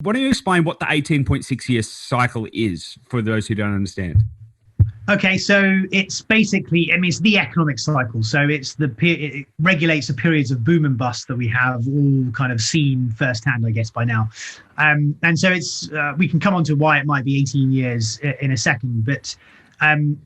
Why don't you explain what the 18.6 year cycle is for those who don't understand? Okay, so it's basically, I mean, it's the economic cycle. So it regulates the periods of boom and bust that we have all kind of seen firsthand, I guess, by now. And so we can come on to why it might be 18 years in a second, but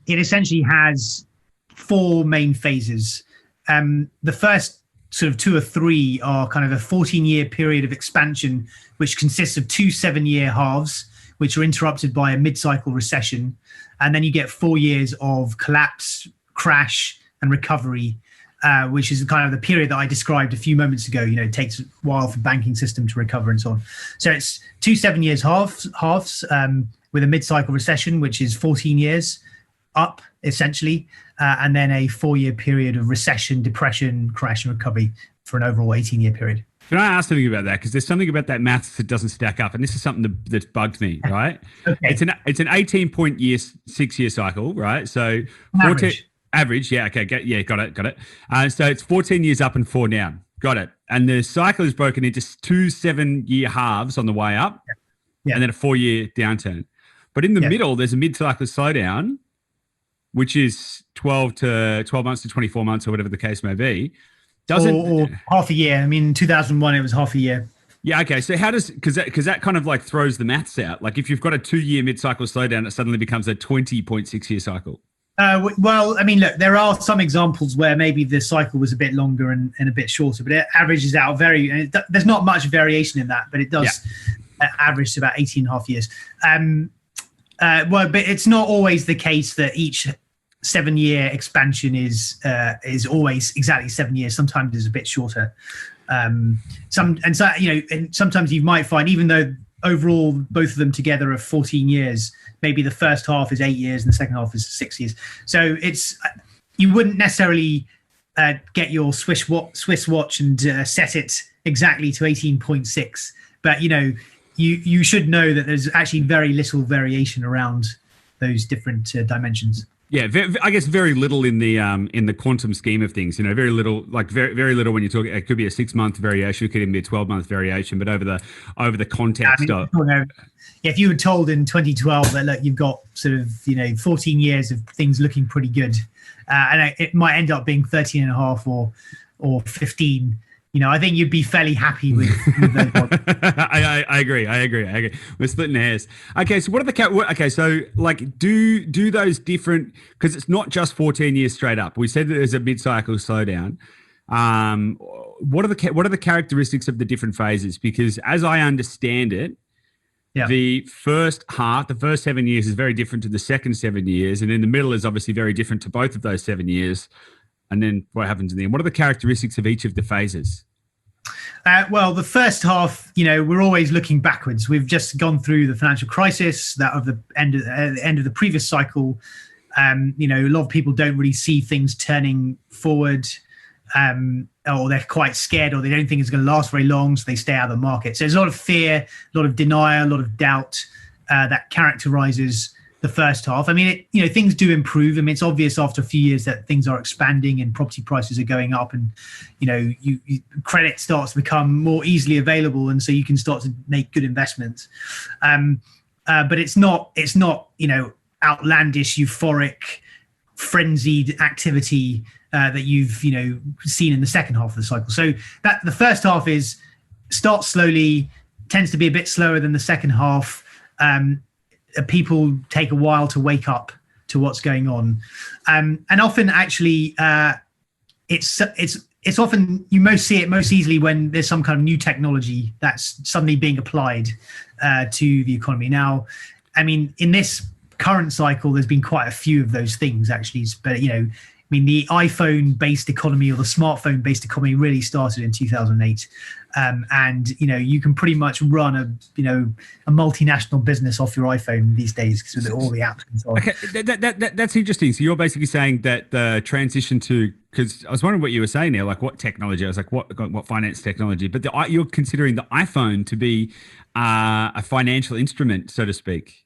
it essentially has four main phases. The first sort of two or three are kind of a 14-year period of expansion, which consists of two 7-year halves, which are interrupted by a mid-cycle recession. And then you get 4 years of collapse, crash, and recovery, which is kind of the period that I described a few moments ago. You know, it takes a while for the banking system to recover and so on. So it's two 7 years halves with a mid-cycle recession, which is 14 years up, essentially, and then a 4-year period of recession, depression, crash, and recovery for an overall 18-year period. Can I ask something about that? Because there's something about that maths that doesn't stack up, and this is something that's bugged me. Right? Okay. It's an 18.6 year cycle, right? So 14 average, yeah, okay, got it. So it's 14 years up and 4 down. Got it. And the cycle is broken into two 7-year halves on the way up, and then a 4-year downturn. But in the middle, there's a mid-cycle slowdown, which is 12 months to 24 months or whatever the case may be. Or half a year. I mean, in 2001, it was half a year. Yeah, okay. So how does, because that kind of like throws the maths out. Like if you've got a 2-year mid-cycle slowdown, it suddenly becomes a 20.6 year cycle. Well, I mean, look, there are some examples where maybe the cycle was a bit longer and a bit shorter, but it averages out there's not much variation in that, but it does average to about 18 and a half years. But it's not always the case that each 7-year expansion is always exactly 7 years. Sometimes it's a bit shorter. Sometimes you might find, even though overall both of them together are 14 years, maybe the first half is 8 years and the second half is 6 years. So you wouldn't necessarily get your Swiss watch and set it exactly to 18.6, but you should know that there's actually very little variation around those different dimensions. Yeah, I guess very little in the quantum scheme of things. Very little, like very little when you talk. It could be a 6-month variation, it could even be a 12-month variation, but over the context of. If you were told in 2012 that look, you've got sort of 14 years of things looking pretty good, and it might end up being 13 and a half or 15. I think you'd be fairly happy with those odds. I agree. We're splitting hairs. Okay, so do those different, because it's not just 14 years straight up. We said that there's a mid-cycle slowdown. What are the characteristics of the different phases? Because as I understand it, the first 7 years is very different to the second 7 years, and in the middle is obviously very different to both of those 7 years. And then what happens in the end? What are the characteristics of each of the phases? Well, the first half, we're always looking backwards. We've just gone through the financial crisis, that of the end of the previous cycle. A lot of people don't really see things turning forward, or they're quite scared, or they don't think it's going to last very long, so they stay out of the market. So there's a lot of fear, a lot of denial, a lot of doubt that characterizes the first half. I mean, things do improve. I mean, it's obvious after a few years that things are expanding and property prices are going up, and credit starts to become more easily available, and so you can start to make good investments. But it's not outlandish, euphoric, frenzied activity that you've seen in the second half of the cycle. So that the first half starts slowly, tends to be a bit slower than the second half. People take a while to wake up to what's going on, and often actually it's often you most see it most easily when there's some kind of new technology that's suddenly being applied to the economy. Now, I mean, in this current cycle, there's been quite a few of those things actually, but the iPhone-based economy or the smartphone-based economy really started in 2008. And you can pretty much run a multinational business off your iPhone these days because with all the apps and so on. Okay, that's interesting. So you're basically saying that the transition to, because I was wondering what you were saying there, like what technology? I was like, what finance technology? But you're considering the iPhone to be a financial instrument, so to speak.